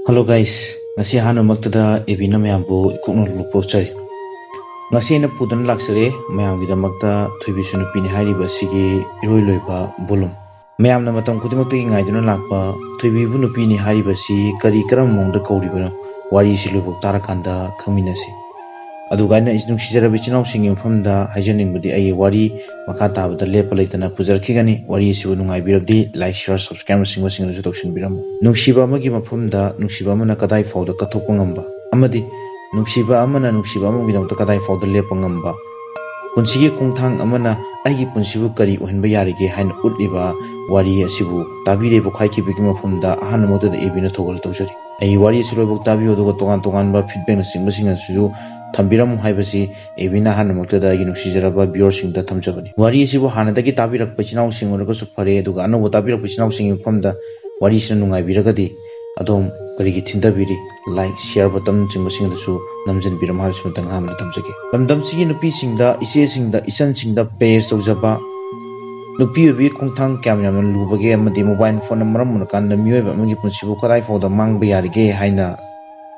Hello guys, ngasi hanu maktada ebina mayambu ikukno lupochari. Ngasi na pudan laksare mayam gida makta Thoibisu Nupini hariba sigi iroi loiba bolum. Mayam na matam kudimakta ngai duna lakpa Thoibisu Nupini hariba si kari karam mongda kauribano wari si loibok tarakanda khangminasi. Adugaina isnung sijara bichinau singi mfamda hajaning budi ayi wari makata bada lepa laitana pujarkhigani wari sibu nungai birabdi like share subscribe singwa singwa su tokshin biramu. Nungsiba amagi mafamda nungsiba amana kadai fawda kathokpa ngamba amadi nungsiba amana nungsiba amagi dawta kadai fawda lepa ngamba punsigi khongthang amana aigi punsibu kari ohenba yarige haina utliba wari asibu tabirebo khaikibigi mafamda ahana modada ebina thogol tawjari. Ayi wari silobok tabiyo doga togan ba feedback na singba singa suju Tambiram haibasi ebina hana maktada agi nuksijaraba viewers singda thamjabani. Wari asibu hanadagi tabirak pachinau singuraga supare aduga anobo tabirak pachinau singi famda wari sina nungai biragadi adom karigi thindabiri like share button chingba singdasu namjan biram habis matang hamna thamjage. Lamdam sigi nupi singda ise singda isan singda pair tawjaba nupi obi khongthang kyam yamna lubage amadi mobile phone maram munakan mioyba amagi punsibu kadai fawda mangba yarige haina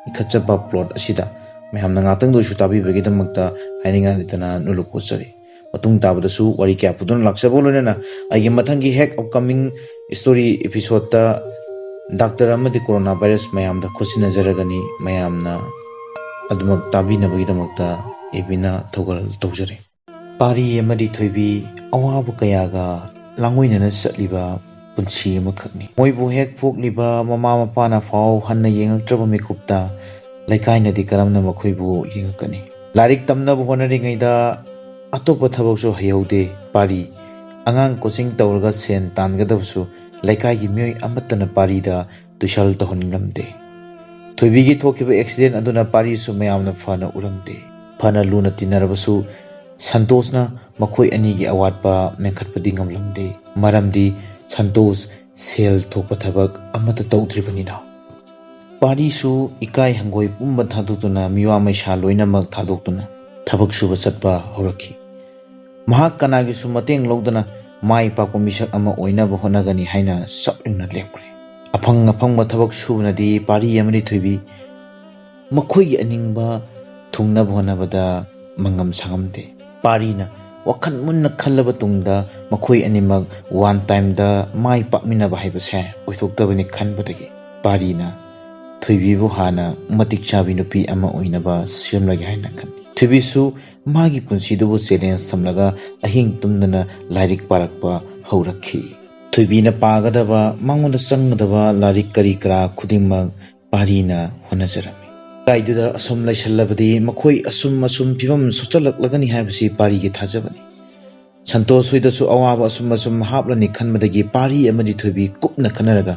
ikhatjaba plot asida Mayamna ngatang do shutabi bagi damakta haininga ditana nuluposari. Matung tabadasu wari kya pudun laksa bolona agi mathangi hack upcoming story episode ta doctor amadi coronavirus mayamda khosina jaragani mayamna adumak tabi na bagi damakta ebina thogal tawjari. Pari amadi thoibi awabu kayaga langoina na satliba punsi amakhakni. Moibu hack phokliba mama mapana faw hanna yengaktraba mikupta Laikai di karam na makoibu yingakani. Larik tamna buhonari ngaida atopa thabakso hayaude pari angang coaching tawraga sen tangadabsu laikai gi myoi amatana pari da tushal tohonlamde. Thoibi gi thokiba accident aduna pari su mayamna fana uramde. Fana luna tinarabasu Santosna makoi ani gi awatpa menkhatpadi ngamlamde. Maramdi Santos sel thokpa thabak amata tawdribanina. Parisu ikai hangoi pumba thadutuna miwa maisha loinamak thadutuna thabak suba satpa horaki. Mahak kanagi su mateng lodana mai pakpa misak ama oinaba honagani haina sapingna lepre. Afang thabak subnadi pari amari thoibi makhoi aningba thungnaba honabada mangam sangamde. Parina wakhan munna khallaba tungda makhoi animak one time da mai pakminaba haibase oithoktabani khanbadagi. Parina Thoibibu hana matik chabi nupi ama oinaba semlagi haina khan. Thoibisu magi punsidubu challenge samlaga ahing tumdana lairik parakpa haurakhi. Thoibina pagadaba mangonda changadaba lairik kari kara khudimag parina honajarami. Kaiduda asum laisallabadi makhoi asum phibam sochalaklagani haibasi pari gi thajabani. Santos hoidasu awaba asum haplani khanmadagi pari amadi thoibi kupna khanaraga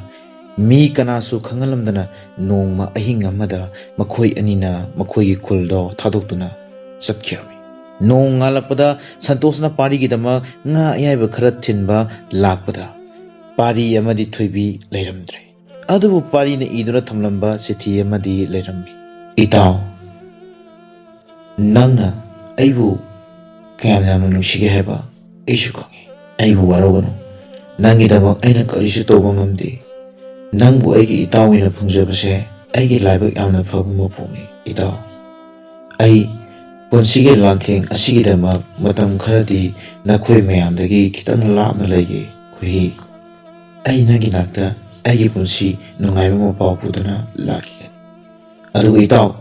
Mi kanasu khangalamdana nongma ahing amada makhoi anina makhoi khuldo thadokduna satkirami. Nong ngalapada Santosna pari gidama nga ayaiba khara thinba lakpada pari amadi thoibi leiramdre. Adubu pari na idura thamlamba sithi amadi leirammi. Itaw nangna aibu kayamna nushige heba aishu khangi. Aibu warogano nangidama aina karisu toba ngamde. Nangbu aigi itaw ina phangjabase aigi laibak yamna phabu mapuni itaw ai punsige lantheng asigidamak matam kharadi nakhoi mayamdagi khitang lapna leige khui ai nangi nakta aigi punsi nungaiba mapau pudana laki adu itaw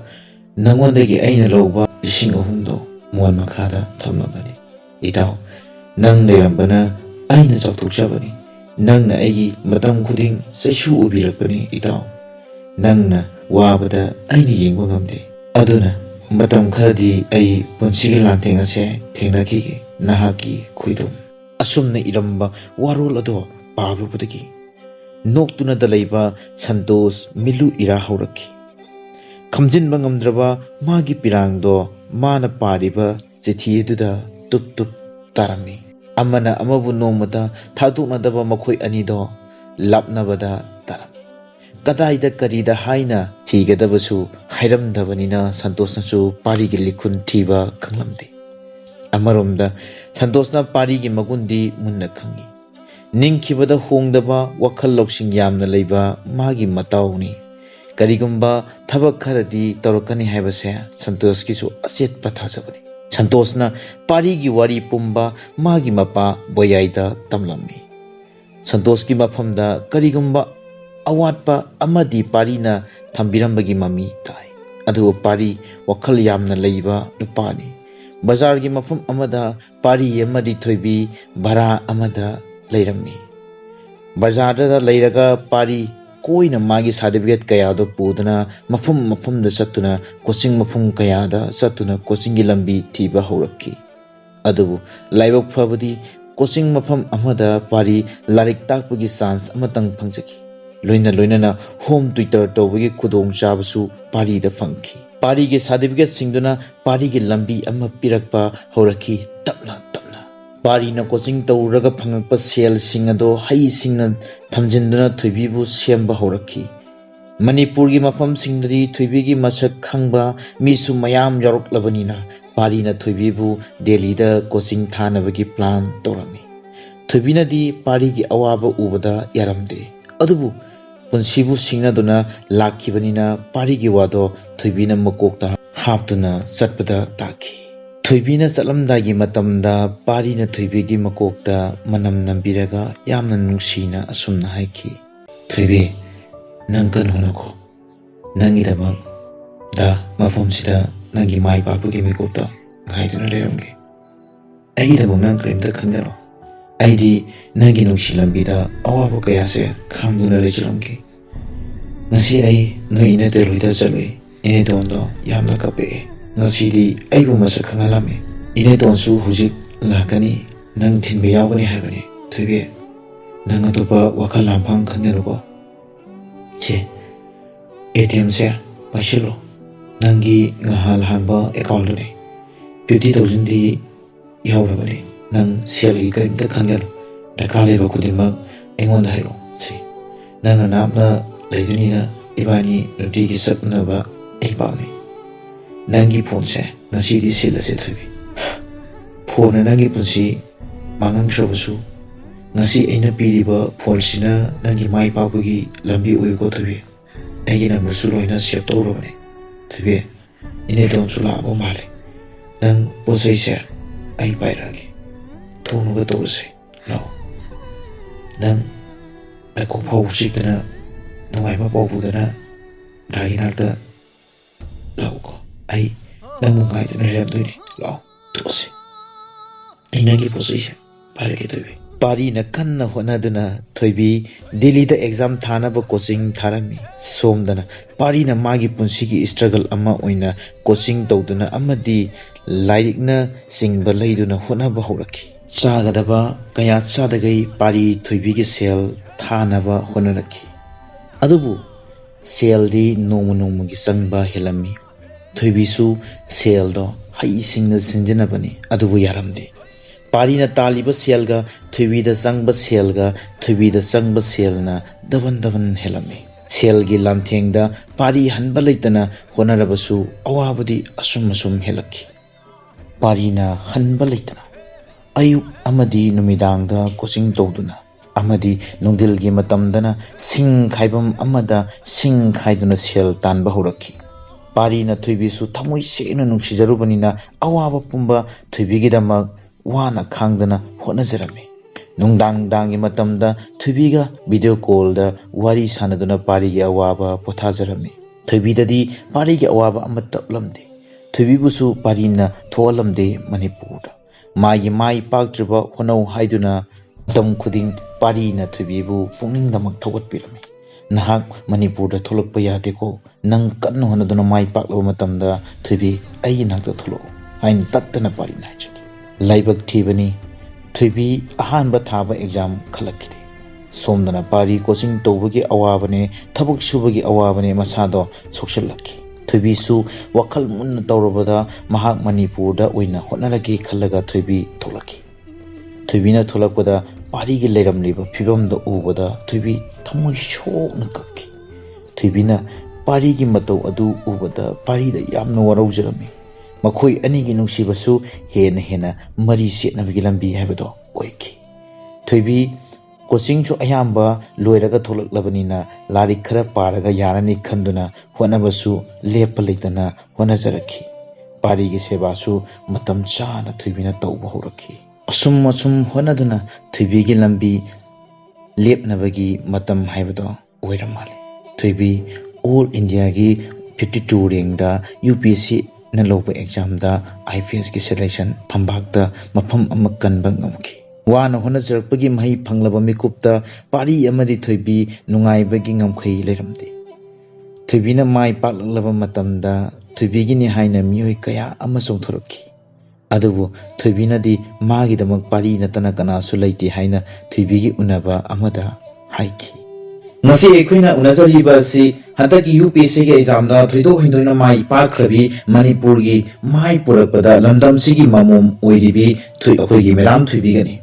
nangondagi aina lawba lising ahumdo mual makhada thamlabani itaw nang lerambana aina chawthokjabani Nangna aigi matam khuding saisu ubirakpani itaw nangna wabada aini yengba ngamde aduna matam kharadi ai punsigi lantheng ase thengnakigi nahaki khuidum asumna iramba warol ado parubadagi noktuna dalaiba Santos milu ira haurakhi khamjinba ngamdraba magi pirangdo mana pariba chithi eduda tup tarami Amana amabu nomada thaduknadaba makhoi anido lapnabada taram. Kadaida karida haina thigadabasu hairamdabanina Santosnasu parigi likhun thiba khanglamde. Amaromda Santosna parigi magundi munna khangi. Ningkhibada hongdaba wakhal loksing yamna leiba magi matawni ꯀꯔꯤꯒꯨꯝꯕ ꯊꯕꯛ ꯈꯔꯗꯤ ꯇꯧꯔꯛꯀꯅꯤ ꯍꯥꯏꯕꯁꯦ ꯁꯟꯇꯣꯁꯀꯤꯁꯨ ꯑꯆꯦꯠꯄ ꯊꯥꯖꯕꯅꯤ꯫ ꯁꯟꯇꯣꯁꯅ ꯄꯥꯔꯤꯒꯤ ꯋꯥꯔꯤ ꯄꯨꯝꯕ ꯃꯥꯒꯤ ꯃꯄꯥ ꯕꯣꯌꯥꯏꯗ ꯇꯝꯂꯝꯃꯤ꯫ ꯁꯟꯇꯣꯁꯀꯤ ꯃꯐꯝꯗ ꯀꯔꯤꯒꯨꯝꯕ ꯑꯋꯥꯠꯄ ꯑꯃꯗꯤ ꯄꯥꯔꯤꯅ ꯊꯝꯕꯤꯔꯝꯕꯒꯤ ꯃꯃꯤ ꯇꯥꯏ꯫ ꯑꯗꯨꯕꯨ ꯄꯥꯔꯤ ꯋꯥꯈꯜ ꯌꯥꯝꯅ ꯂꯩꯕ ꯅꯨꯄꯥꯅꯤ꯫ ꯕꯖꯥꯔꯒꯤ ꯃꯐꯝ ꯑꯃꯗ ꯄꯥꯔꯤ ꯑꯃꯗꯤ ꯊꯣꯏꯕꯤ ꯚꯔꯥ ꯑꯃꯗ ꯂꯩꯔꯝꯃꯤ꯫ ꯕꯖꯥꯔꯗ ꯂꯩꯔꯒ ꯄꯥꯔꯤ ꯀꯣꯏꯅ ꯃꯥꯒꯤ ꯁꯥꯔꯇꯤꯐꯤꯀꯦꯠ ꯀꯌꯥꯗꯣ ꯄꯨꯗꯨꯅ ꯃꯐꯝꯗ ꯆꯠꯇꯨꯅ ꯀꯣꯆꯤꯡ ꯃꯐꯝ ꯀꯌꯥꯗ ꯆꯠꯇꯨꯅ ꯀꯣꯆꯤꯡꯒꯤ ꯂꯝꯕꯤ ꯊꯤꯕ ꯍꯧꯔꯛꯈꯤ꯫ ꯑꯗꯨꯕꯨ ꯂꯥꯏꯕꯛ ꯐꯕꯗꯤ ꯀꯣꯆꯤꯡ ꯃꯐꯝ ꯑꯃꯗ ꯄꯥꯔꯤ ꯂꯥꯏꯔꯤꯛ ꯇꯥꯛꯄꯒꯤ ꯆꯥꯟꯁ ꯑꯃꯇꯪ ꯐꯪꯖꯈꯤ꯫ ꯂꯣꯏꯅꯅ ꯍꯣꯝ ꯇ꯭ꯌꯨꯇꯔ ꯇꯧꯕꯒꯤ ꯈꯨꯗꯣꯡꯆꯥꯕꯁꯨ ꯄꯥꯔꯤꯗ ꯐꯪꯈꯤ꯫ ꯄꯥꯔꯤꯒꯤ ꯁꯥꯔꯇꯤꯐꯤꯀꯦꯠꯁꯤꯡꯗꯨꯅ ꯄꯥꯔꯤꯒꯤ ꯂꯝꯕꯤ ꯑꯃ ꯄꯤꯔꯛꯄ ꯍꯧꯔꯛꯈꯤ ꯇꯞꯅ ꯇꯞꯅ꯫ ꯄꯥꯔꯤꯅ ꯀꯣꯆꯤꯡ ꯇꯧꯔꯒ ꯐꯪꯉꯛꯄ ꯁꯦꯜꯁꯤꯡ ꯑꯗꯣ ꯍꯩꯁꯤꯡꯅ ꯊꯝꯖꯤꯟꯗꯨꯅ ꯊꯣꯏꯕꯤꯕꯨ ꯁꯦꯝꯕ ꯍꯧꯔꯛꯈꯤ꯫ ꯃꯅꯤꯄꯨꯔꯒꯤ ꯃꯐꯝꯁꯤꯡꯗꯗꯤ ꯊꯣꯏꯕꯤꯒꯤ ꯃꯁꯛ ꯈꯪꯕ ꯃꯤꯁꯨ ꯃꯌꯥꯝ ꯌꯥꯎꯔꯛꯂꯕꯅꯤꯅ ꯄꯥꯔꯤꯅ ꯊꯣꯏꯕꯤꯕꯨ ꯗꯦꯜꯂꯤꯗ ꯀꯣꯆꯤꯡ ꯊꯥꯅꯕꯒꯤ ꯄ꯭ꯂꯥꯟ ꯇꯧꯔꯝꯃꯤ꯫ ꯊꯣꯏꯕꯤꯅꯗꯤ ꯄꯥꯔꯤꯒꯤ ꯑꯋꯥꯕ ꯎꯕꯗ ꯌꯥꯔꯝꯗꯦ꯫ ꯑꯗꯨꯕꯨ ꯄꯨꯟꯁꯤꯕꯨ ꯁꯤꯡꯅꯗꯨꯅ ꯂꯥꯛꯈꯤꯕꯅꯤꯅ ꯄꯥꯔꯤꯒꯤ ꯋꯥꯗꯣ ꯊꯣꯏꯕꯤꯅ ꯃꯀꯣꯛꯇ ꯍꯥꯞꯇꯨꯅ ꯆꯠꯄꯗ ꯇꯥꯈꯤ꯫ ꯊꯣꯏꯕꯤꯅ ꯆꯠꯂꯝꯗꯥꯏꯒꯤ ꯃꯇꯝꯗ ꯄꯥꯔꯤꯅ ꯊꯣꯏꯕꯤꯒꯤ ꯃꯀꯣꯛꯇ ꯃꯅꯝ ꯅꯝꯕꯤꯔꯒ ꯌꯥꯝꯅ ꯅꯨꯡꯁꯤꯅ ꯑꯁꯨꯝꯅ ꯍꯥꯏꯈꯤ, "ꯊꯣꯏꯕꯤ, ꯅꯪ ꯀꯟꯅ ꯍꯣꯠꯅꯈꯣ꯫ ꯅꯪꯒꯤꯗꯃꯛꯇ ꯃꯐꯝꯁꯤꯗ ꯅꯪꯒꯤ ꯃꯥꯏ ꯄꯥꯛꯄꯒꯤ ꯃꯤꯀꯨꯞꯇ ꯉꯥꯏꯗꯨꯅ ꯂꯩꯔꯝꯒꯦ꯫ ꯑꯩꯒꯤꯗꯃꯛ ꯅꯪ ꯀꯔꯤꯝꯇ ꯈꯟꯒꯅꯨ꯫ ꯑꯩꯗꯤ ꯅꯪꯒꯤ ꯅꯨꯡꯁꯤ ꯂꯝꯕꯤꯗ ꯑꯋꯥꯕ ꯀꯌꯥꯁꯦ ꯈꯥꯡꯗꯨꯅ ꯂꯩꯖꯔꯝꯒꯦ꯫ ꯉꯁꯤ ꯑꯩ ꯅꯣꯏ ꯏꯅꯦꯇꯣꯟ ꯍꯣꯏꯗ ꯆꯠꯂꯨꯏ꯫ ꯏꯅꯦꯇꯣꯟꯗꯣ ꯌꯥꯝꯅ ꯀꯞꯄꯛꯑꯦ꯫ ꯉꯁꯤꯗꯤ ꯑꯩꯕꯨ ꯃꯁꯛ ꯈꯪꯍꯜꯂꯝꯃꯤ꯫ ꯏꯅꯦꯇꯣꯟꯁꯨ ꯍꯧꯖꯤꯛ ꯂꯥꯛꯀꯅꯤ, ꯅꯪ ꯊꯤꯟꯕ ꯌꯥꯎꯒꯅꯤ ꯍꯥꯏꯕꯅꯤ꯫ ꯊꯣꯏꯕꯤ, ꯅꯪ ꯑꯇꯣꯞꯄ ꯋꯥꯈꯜ ꯂꯥꯡꯐꯥꯡ ꯈꯟꯒꯅꯨꯀꯣ꯫ ꯁꯦ, ATM-ꯁꯦ ꯄꯥꯏꯁꯤꯜꯂꯣ꯫ ꯅꯪꯒꯤ ꯉꯍꯥꯟ ꯍꯥꯡꯕ ꯑꯦꯀꯥꯎꯟꯗꯨꯅꯤ꯫ 50,000ꯗꯤ ꯌꯥꯎꯔꯕꯅꯤ꯫ ꯅꯪ ꯁꯦꯜꯒꯤ ꯀꯔꯤꯝꯇ ꯈꯟꯒꯅꯨ꯫ ꯗꯔꯀꯥꯔ ꯂꯩꯕ ꯈꯨꯗꯤꯡꯃꯛ ꯑꯩꯉꯣꯟꯗ ꯍꯥꯏꯔꯛꯑꯣ꯫ ꯁꯤ, ꯅꯪꯅ ꯅꯥꯞꯅ ꯂꯩꯗꯨꯅꯤꯅ ꯏꯕꯥꯅꯤ ꯅꯨꯡꯇꯤꯒꯤ ꯆꯠꯅꯕ ꯑꯩ ꯄꯥꯝꯃꯤ꯫ ꯅꯪꯒꯤ ꯐꯣꯟꯁꯦ ꯉꯁꯤꯗꯤ ꯁꯤꯜꯂꯁꯦ ꯊꯣꯏꯕꯤ꯫ ꯐꯣꯟꯅ ꯅꯪꯒꯤ ꯄꯨꯟꯁꯤ ꯃꯥꯡꯍꯟꯈ꯭ꯔꯕꯁꯨ ꯉꯁꯤ ꯑꯩꯅ ꯄꯤꯔꯤꯕ ꯐꯣꯟꯁꯤꯅ ꯅꯪꯒꯤ ꯃꯥꯏ ꯄꯥꯛꯄꯒꯤ ꯂꯝꯕꯤ ꯑꯣꯏꯌꯨꯀꯣ ꯊꯣꯏꯕꯤ꯫ ꯑꯩꯒꯤ ꯅꯝꯕꯔꯁꯨ ꯂꯣꯏꯅ ꯁꯦꯞ ꯇꯧꯔꯕꯅꯤ꯫ ꯊꯣꯏꯕꯤ, ꯏꯅꯦꯇꯣꯟꯁꯨ ꯂꯥꯛꯑꯕ ꯃꯥꯜꯂꯦ꯫ ꯅꯪ ꯄꯣꯠ ꯆꯩꯁꯦ ꯑꯩ ꯄꯥꯏꯔꯛꯑꯒꯦ꯫ ꯊꯣꯡꯅꯕ ꯇꯧꯔꯁꯦ꯫ ꯂꯥꯛꯑꯣ꯫ ꯅꯪ ꯂꯩꯈꯣꯛ ꯐꯥꯎꯕ ꯆꯤꯛꯇꯅ ꯅꯨꯡꯉꯥꯏꯕ ꯄꯥꯎ ꯄꯨꯗꯅ ꯗꯥꯒꯤ ꯅꯥꯛꯇ ꯂꯥꯛꯎꯀꯣ꯫ ꯑꯩ ꯅꯪꯕꯨ ꯉꯥꯏꯗꯨꯅ ꯂꯩꯔꯝꯗꯣꯏꯅꯤ꯫ ꯂꯥꯛꯑꯣ, ꯊꯣꯛꯑꯁꯤ꯫ ꯑꯩ ꯅꯪꯒꯤ ꯄꯣꯠ ꯆꯩꯁꯦ ꯄꯥꯏꯔꯒꯦ ꯊꯣꯏꯕꯤ꯫ ꯄꯥꯔꯤꯅ ꯀꯟꯅ ꯍꯣꯠꯅꯗꯨꯅ ꯊꯣꯏꯕꯤ ꯗꯦꯜꯂꯤꯗ ꯑꯦꯛꯖꯥꯝ ꯊꯥꯅꯕ ꯀꯣꯆꯤꯡ ꯊꯥꯔꯝꯃꯤ꯫ ꯁꯣꯝꯗꯅ ꯄꯥꯔꯤꯅ ꯃꯥꯒꯤ ꯄꯨꯟꯁꯤꯒꯤ ꯏꯁꯇ꯭ꯔꯒꯜ ꯑꯃ ꯑꯣꯏꯅ ꯀꯣꯆꯤꯡ ꯇꯧꯗꯨꯅ ꯑꯃꯗꯤ ꯂꯥꯏꯔꯤꯛꯅ ꯆꯤꯡꯕ ꯂꯩꯗꯨꯅ ꯍꯣꯠꯅꯕ ꯍꯧꯔꯛꯈꯤ꯫ ꯆꯥꯒꯗꯕ ꯀꯌꯥ ꯆꯥꯗꯒꯩ ꯄꯥꯔꯤ ꯊꯣꯏꯕꯤꯒꯤ ꯁꯦꯜ ꯊꯥꯅꯕ ꯍꯣꯠꯅꯔꯛꯈꯤ꯫ ꯑꯗꯨꯕꯨ ꯁꯦꯜꯗꯤ ꯅꯣꯡꯃ ꯅꯣꯡꯃꯒꯤ ꯆꯪꯕ ꯍꯦꯜꯂꯝꯃꯤ꯫ ꯊꯣꯏꯕꯤꯁꯨ ꯁꯦꯜꯗꯣ ꯍꯩꯁꯤꯡꯅ ꯁꯤꯟꯖꯤꯟꯅꯕꯅꯤ, ꯑꯗꯨꯕꯨ ꯌꯥꯔꯝꯗꯦ꯫ ꯄꯥꯔꯤꯅ ꯇꯥꯜꯂꯤꯕ ꯁꯦꯜꯒ ꯊꯣꯏꯕꯤꯗ ꯆꯪꯕ ꯁꯦꯜꯒ ꯊꯣꯏꯕꯤꯗ ꯆꯪꯕ ꯁꯦꯜꯅ ꯗꯕꯟ ꯍꯦꯜꯂꯝꯃꯤ꯫ ꯁꯦꯜꯒꯤ ꯂꯥꯟꯊꯦꯡꯗ ꯄꯥꯔꯤ ꯍꯟꯕ ꯂꯩꯇꯅ ꯍꯣꯠꯅꯔꯕꯁꯨ ꯑꯋꯥꯕꯗꯤ ꯑꯁꯨꯝ ꯍꯦꯜꯂꯛꯈꯤ꯫ ꯄꯥꯔꯤꯅ ꯍꯟꯕ ꯂꯩꯇꯅ ꯑꯌꯨꯛ ꯑꯃꯗꯤ ꯅꯨꯃꯤꯗꯥꯡꯗ ꯀꯣꯆꯤꯡ ꯇꯧꯗꯨꯅ ꯑꯃꯗꯤ ꯅꯨꯡꯊꯤꯜꯒꯤ ꯃꯇꯝꯗꯅ ꯁꯤꯡ ꯈꯥꯏꯐꯝ ꯑꯃꯗ ꯁꯤꯡ ꯈꯥꯏꯗꯨꯅ ꯁꯦꯜ ꯇꯥꯟꯕ ꯍꯧꯔꯛꯈꯤ꯫ ꯄꯥꯔꯤꯅ ꯊꯣꯏꯕꯤꯁꯨ ꯊꯃꯣꯏ ꯁꯦꯡꯅ ꯅꯨꯡꯁꯤꯖꯔꯨꯕꯅꯤನ ꯑꯋꯥꯕ ꯄꯨꯝꯕ ꯊꯣꯏꯕꯤꯒꯤꯗꯃꯛ ꯋꯥꯅ ꯈꯥꯡꯗꯅ ꯍꯣꯠꯅꯖꯔꯝꯃꯤ꯫ ꯅꯨꯡꯗꯥꯡꯒꯤ ꯃꯇꯝꯗ ꯊꯣꯏꯕꯤꯒ ꯚꯤꯗꯤꯑꯣ ꯀꯣꯜꯗ ꯋꯥꯔꯤ ꯁꯥꯟꯅꯗꯨꯅ ꯄꯥꯔꯤꯒꯤ ꯑꯋꯥꯕ ꯄꯣꯊꯥꯖꯔꯝꯃꯤ꯫ ꯊꯣꯏꯕꯤꯗꯗꯤ ꯄꯥꯔꯤꯒꯤ ꯑꯋꯥꯕ ꯑꯃꯠꯇ ꯎꯠꯂꯝꯗꯦ꯫ ꯊꯣꯏꯕꯤꯕꯨꯁꯨ ꯄꯥꯔꯤꯅ ꯊꯣꯛꯍꯜꯂꯝꯗꯦ ꯃꯅꯤꯄꯨꯔꯗ꯫ ꯃꯥꯏ ꯄꯥꯛꯇ꯭ꯔꯤꯕ ꯍꯣꯠꯅꯧ ꯍꯥꯏꯗꯨꯅ ꯃꯇꯝ ꯈꯨꯗꯤꯡ ꯄꯥꯔꯤꯅ ꯊꯣꯏꯕꯤꯕꯨ ꯄꯨꯛꯅꯤꯡꯗꯃꯛ ꯊꯧꯒꯠꯄꯤꯔꯝꯃꯤ꯫ ꯅꯍꯥꯛ ꯃꯅꯤꯄꯨꯔꯗ ꯊꯣꯛꯂꯛꯄ ꯌꯥꯗꯦꯀꯣ꯫ ꯅꯪ ꯀꯟꯅ ꯍꯣꯠꯅꯗꯨꯅ ꯃꯥꯏ ꯄꯥꯛꯂꯕ ꯃꯇꯝꯗ ꯊꯣꯏꯕꯤ ꯑꯩꯒꯤ ꯅꯥꯛꯇ ꯊꯣꯛꯂꯛꯎ ꯍꯥꯏꯅ ꯇꯠꯇꯅ ꯄꯥꯔꯤꯅ ꯍꯥꯏꯖꯈꯤ꯫ ꯂꯥꯏꯕꯛ ꯊꯤꯕꯅꯤ, ꯊꯣꯏꯕꯤ ꯑꯍꯥꯟꯕ ꯊꯥꯕ ꯑꯦꯛꯖꯥꯝ ꯈꯜꯂꯛꯈꯤꯗꯦ꯫ ꯁꯣꯝꯗꯅ ꯄꯥꯔꯤ ꯀꯣꯆꯤꯡ ꯇꯧꯕꯒꯤ ꯑꯋꯥꯕꯅꯦ, ꯊꯕꯛ ꯁꯨꯕꯒꯤ ꯑꯋꯥꯕꯅꯦ ꯃꯁꯥꯗꯣ ꯁꯣꯛꯆꯜꯂꯛꯈꯤ꯫ ꯊꯣꯏꯕꯤꯁꯨ ꯋꯥꯈꯜ ꯃꯨꯟꯅ ꯇꯧꯔꯕꯗ ꯃꯍꯥꯛ ꯃꯅꯤꯄꯨꯔꯗ ꯑꯣꯏꯅ ꯍꯣꯠꯅꯔꯒꯦ ꯈꯜꯂꯒ ꯊꯣꯏꯕꯤ ꯊꯣꯛꯂꯛꯈꯤ꯫ ꯊꯣꯏꯕꯤꯅ ꯊꯣꯛꯂꯛꯄꯗ ꯄꯥꯔꯤꯒꯤ ꯂꯩꯔꯝꯂꯤꯕ ꯐꯤꯕꯝꯗꯣ ꯎꯕꯗ ꯊꯣꯏꯕꯤ ꯊꯃꯣꯏ ꯁꯣꯛꯅ ꯀꯞꯈꯤ꯫ ꯊꯣꯏꯕꯤꯅ ꯄꯥꯔꯤꯒꯤ ꯃꯇꯧ ꯑꯗꯨ ꯎꯕꯗ ꯄꯥꯔꯤꯗ ꯌꯥꯝꯅ ꯋꯥꯔꯧꯖꯔꯝꯃꯤ꯫ ꯃꯈꯣꯏ ꯑꯅꯤꯒꯤ ꯅꯨꯡꯁꯤꯕꯁꯨ ꯍꯦꯟꯅ ꯃꯔꯤ ꯆꯦꯠꯅꯕꯒꯤ ꯂꯝꯕꯤ ꯍꯥꯏꯕꯗꯣ ꯑꯣꯏꯈꯤ꯫ ꯊꯣꯏꯕꯤ कोचिंग अयाबा लोरग थोलक्लबनीना लारिक खरा पारगा यारनी खंदुना होनबसु लेप लेतना होनजरखी पारी की सेवासु मतम चाना थुबिना तौब होरखी असुम असुम होनदुना थुबी की लंबी लेपनबगी मतम हाइबदो ओइरमाले थुबी ऑल इंडिया की 52 रेंगदा यूपीएससी न लोबे एग्जाम दा आईपीएस की सिलेक्शन फंबागदा मफम अमक कनबंग नमकी वाना होनजरपगी मही फंगलबा मिकुप्ता पारी अमदी थुबी नुंगाइबगी ngमखै लेरमदे थुबीना माइ पाललबा मतमदा थुबीगिनी हाइना मियोय कया अमा चोंथोरखी अदुबु थुबीनादी मागिदमक पारी नतना कनासु लैते हाइना थुबीगी उनबा अमदा हाइखी ngasi ekhina unajariba si handaki UPSC ge exam da thrido hindoina mai pakhrabi manipur gi mai purakpada lamdam sigi mamom oiribi thui akhoi gi meram thuibi gani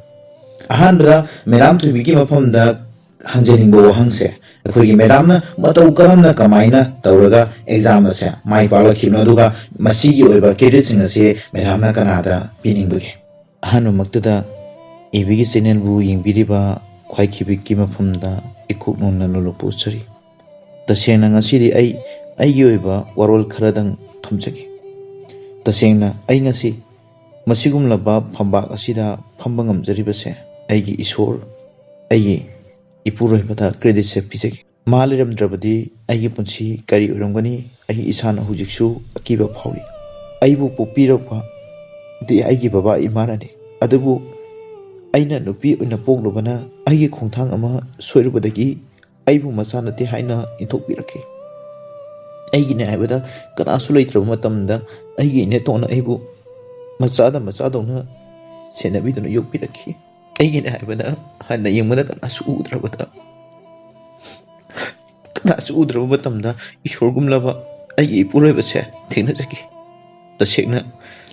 ahanra meram thuibi gi mafam da hanjaning bo hangse akhoi gi meram na matau karam na kamaina tawraga exam ase mai pala khimna duga masigi oiba credit sing ase meram na kanada pining duge ahanu maktada ebi gi channel bu yingbiriba khwai khibik gi mafam da ikuk nonna nolopo chari tasena ngasidi ai gi oiba warol kharadang thamjagi tasena ai ngasi masigum laba phamba asida phamba ngamjari base ai gi isor ai gi ipuroi bada credit se pijagi maliram drabadi ai gi punsi kari urangani ai isana hujiksu akiba phawri ai bu popirapa de ai gi baba imarani adubu aina nupi una poglobana ai khongthang ama soirubadagi aibu masana te haina inthokpirake aigi ne aibada kana sulaitraba matamda aigi ne tona aibu machada na senabi dona yokpirake aigi ne aibada hana yengmada kana su udraba matamda ishorgumlaba aigi puraiba se thengna jaki tasegna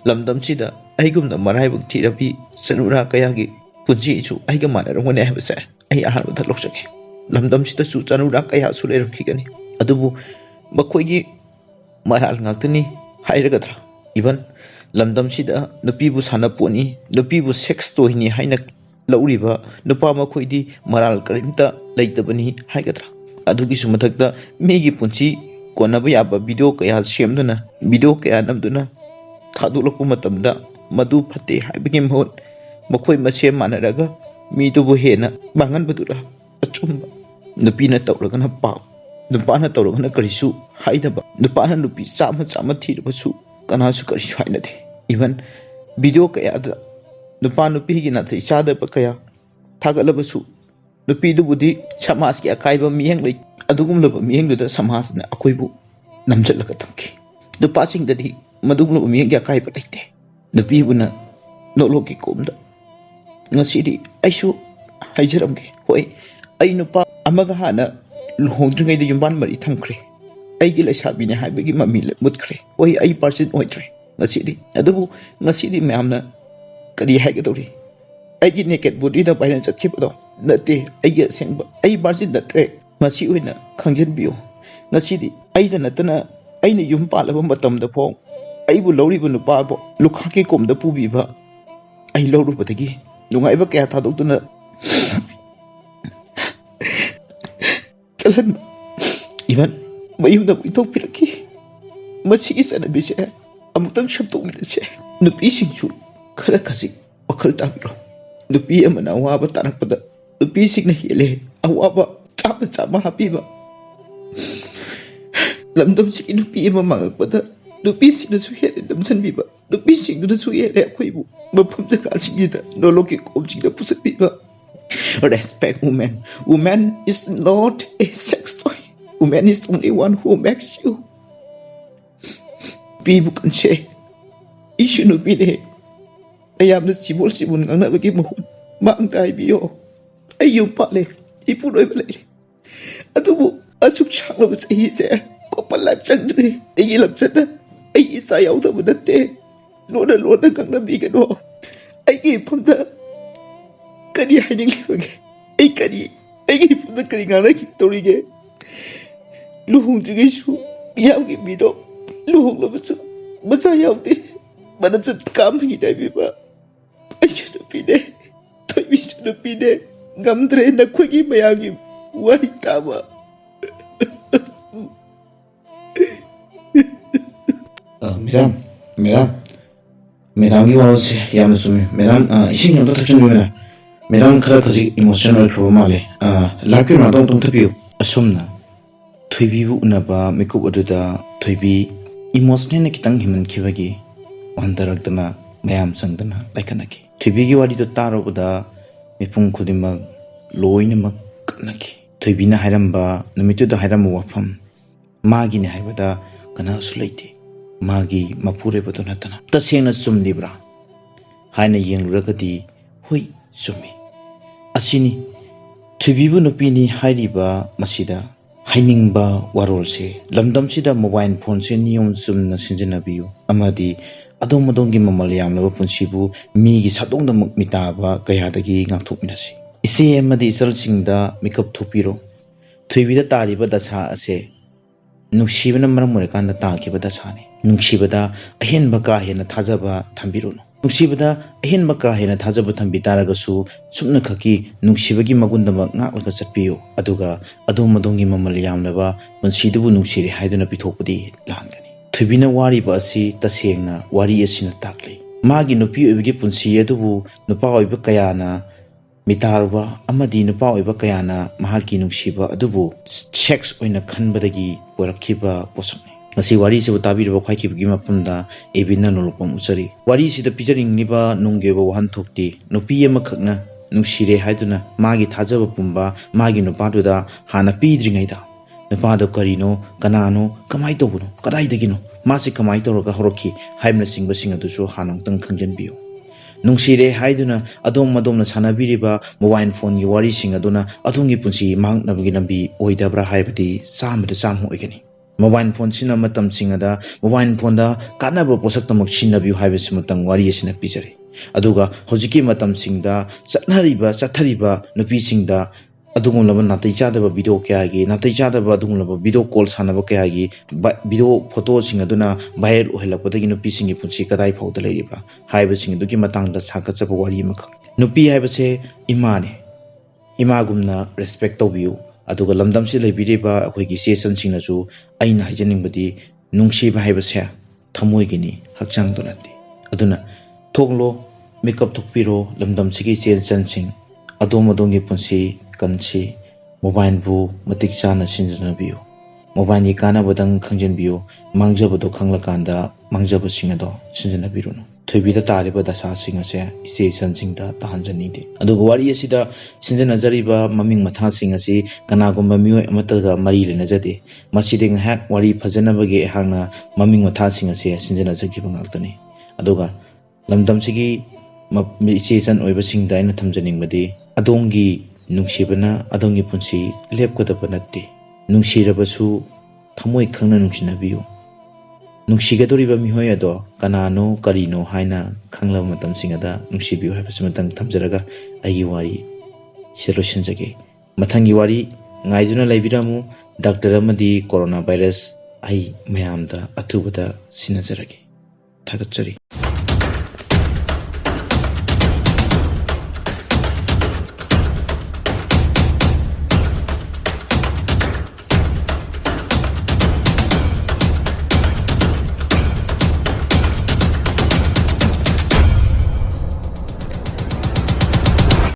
lamdam sida aigumna maraibuk thirabi sanura kayagi punji chu aiga manarangone habase ai ahan da loksake lamdam sida su chanura kaya su le rakhigani adubu makoigi maral ngaktani hairagadra even lamdam sida nupi bu sana poni nupi bu sex tohini haina lauriba nupa makoidi maral karimta leitabani haigadra adugi su mathakta megi punchi konaba yaba video kaya semduna video kaya namduna thadulakpu matamda madu phate haibagi mohot makhoi masem manaraga mi tu bu hena bangan badura achumba nupina tawragana pa nupana tawragana karisu haidaba nupana nupi chama thirabasu kanasu karisu hainade even video kaya da nupa nupi gi na thai chada ba kaya thagalabasu nupi du budi samas ki akaiba miyeng lai adugum laba miyeng du da samas na akoibu namjalaga tamki nupa sing dadi madugum laba miyeng gi akaiba laite nupi buna noloki komda ngasidi aisu haijaramge hoi ai nupa amaga hana luhongdringai de yumban mari thamkhre aigi laisabi ne haibagi mami mutkhre hoi ai person oitre ngasidi adubu ngasidi mamna kari haigadori aigi naked body da bairan chatkibado nate aigi sengba ai person natre masi oina khangjan biyo ngasidi ai da natana aina yum palaba matam da phong aibu lawriba nupa bo lukhake komda pubiba ai lawrubadagi nungaiba kaya thadokduna chalan iban mayumda ithokpiraki masigi sanabise amutang shamtokmidase nupi singchu khara khasik wakhal tabiro nupi amana awaba tarakpada nupi singna hele awaba chama hapiba lamdam sigi nupi ama mangakpada nupi singna su hele damsanbiba nupi singna su hele akoibu mafam jaga sigida noloki komjida pusatbiba respect women. Woman is not a sex toy. Woman is only one who makes you. People can say, "You shouldn't be there." I am the civil ngang na bagi mohon. Mang dai biyo. Ayo pale. Ipu doi bale. Adubu asuk chang lo sahi se. Ko palap chang dre. Ai lam chana. Ai sa yaw da badate. Lo na ngang na bi gano. Ai gi pamda. Kari hiding livage. Ai gi pamda kari ngana ki torige. Luhung dre su. Yaw gi bido. Luhung lo basu. Masa yaw de. Manam sa kam hi dai biba. Thoibisu Nupini. ngamdre na khwegi mayagi wari taba. Madam की वालों से याम Sumi madam इसी न्यों तो थचन बिना madam खरा खजी emotional problem माले life के नादों तुम थपियो असुमना थोइबीबु उनबा makeup अदुदा Thoibi emotional ने कितंग हिमन खिबगी वंदरकदना मैम संगदना लाइकनकी थोइबी की वारी तो तारोबदा मिपुंग खुदिमक लोइनमक कनकी थोइबीना हायरंबा नमितुदा हायरम वाफम मागी ने हायबदा कना सुलैती मागी मपुरे बतो नतना तसेंगना चुमलिब्रा हायना येंगरुगदी हुई चुमी असिनी थुबिबु नुपिनी हायरिबा मसिदा हायनिंगबा वारोलसे लमदमसिदा मोबाइल फोन से नियम चुमना सिंजनाबियु अमादी अदोम अदोंगी ममल यामनबा पुंसिबु मीगी सादोंदमक मिताबा कयादगी गांथोकमिनासि इसे अमदी इचलसिंगदा मेकअप थोपिरो थुबिदा तारिबा दशा असे नुसीबना मरम मोरकान ताकिबा दशाने नुसीबदा अहेनबा का हेना थाजबा थंबिरुनु नुसीबदा अहेनबा का हेना थाजबा थंबि तारगसु सुमना खकी नुसीबगी मगुंदमा ngakलगा चटपियो अदुगा अदोम अदोंगी ममल यामनबा पुंसिदुबु नुसीरे हायदुना पिथोकपदी लानगनी थुबिना वारिबा असि तसेंगना वारी असिना ताकले मागी नुपी ओइबगी पुंसि अदुबु नुपा ओइबा कयाना मितारबा अमदी नुपा ओइबा कयाना महाकी नुसीबा अदुबु सेक्स ओइना खनबदगी पोरखिबा पोसकने मसी वारी से ताबिरबा खाइखिबगी मफमदा एबिना नोलपम उचरी वारी सिदा पिजरिंगनिबा नुंगेबा वहन थोकती नुपी अमखकना नुसीरे हायदुना मागी थाजबा पुंबा मागी नुपादुदा हाना पीद्रिङैदा नुपादो करिनो कनानो कमाई तोबुनो कदाइदगिनो मासे कमाई तोरगा हरोखि हाइमना सिंगबा सिंगदुसु हानोंतंग खंजनबियो नुंसीरे हायदुना अदोम मदोमना सानाबिरिबा मोबाइल फोन की वारी सिंग अदुना अदोंगी पुंसी मांगनबगी नंबी ओइदब्रा हायबदी सामदे साम होइगनी मोबाइल फोन सिना मतम सिंगदा मोबाइल फोन दा कानबा पोसक्तमक सिनबियु हायबसिमतंग वारी सिना पिजरे अदुगा होजिकी मतम सिंगदा चथरिबा नुपी सिंगदा अदुगुलबा नातै चादबा वीडियो कयागी नातै चादबा अदुगुलबा वीडियो कॉल सानबा कयागी वीडियो फोटो सिंग अदुना वायरल ओहलपदगी नुपी सिंगी पुंसी कदाई फाउदा लेरिबा हायबा सिंग दुगी मतंगदा साकचबा वारी मख नुपी हायबसे इमाने इमागुमना रेस्पेक्ट तौबियु अदुगा लमदम से लेबिरिबा अखोइगी सेसन सिंगनासु अइना हाइजनिंगबदी नुंसीबा हायबसे थमोइगिनी हक्चांग दोनति अदुना थोगलो मेकअप थोकपिरो लमदम सिगी चेलचन सिंग अदोम अदोंगी पुंसी कंसी मोबाइल बु मतिक चाना सिंजनबियो मोबाइल की कानाबदंग खंजनबियो मांगजबदो खंगलकांदा मांगजबसिंग अदो सिंजनबिरुनु थुबिदा तारिबा दशा सिंग असे इसे संसिंगदा ताहंजनीदे अदुगा वारी असिदा सिंजनजरिबा ममिंग मथा सिंग असि कनागुंबा मियोय अमतगा मरी लेनजदे मसिदे ngahak वारी फजनबगे हांगना ममिंग मथा सिंग असे सिंजनजगिबा ngakतने अदुगा लमदमसिगी इसेसन ओइबसिंगदा आइना थमजनिंगबदि अदोंगी नुंसीबना अदोंगी पुंसी लेपगदबा नत्ते नुंसीरबसु थमोय खंगना नुंसिनबियु नुंसीगदोरिबा मिहोय अदो कनानो करिनो हायना खंगलब मतम सिंगदा नुंसीबियु हायबसिमतंग थमजरगा अगी वारी सेलोशनजगे मथंगी वारी ngaiduna laibiramu डॉक्टर अमदी कोरोना वायरस आई मयामदा अथुबदा सिनजरगे थागतचरी।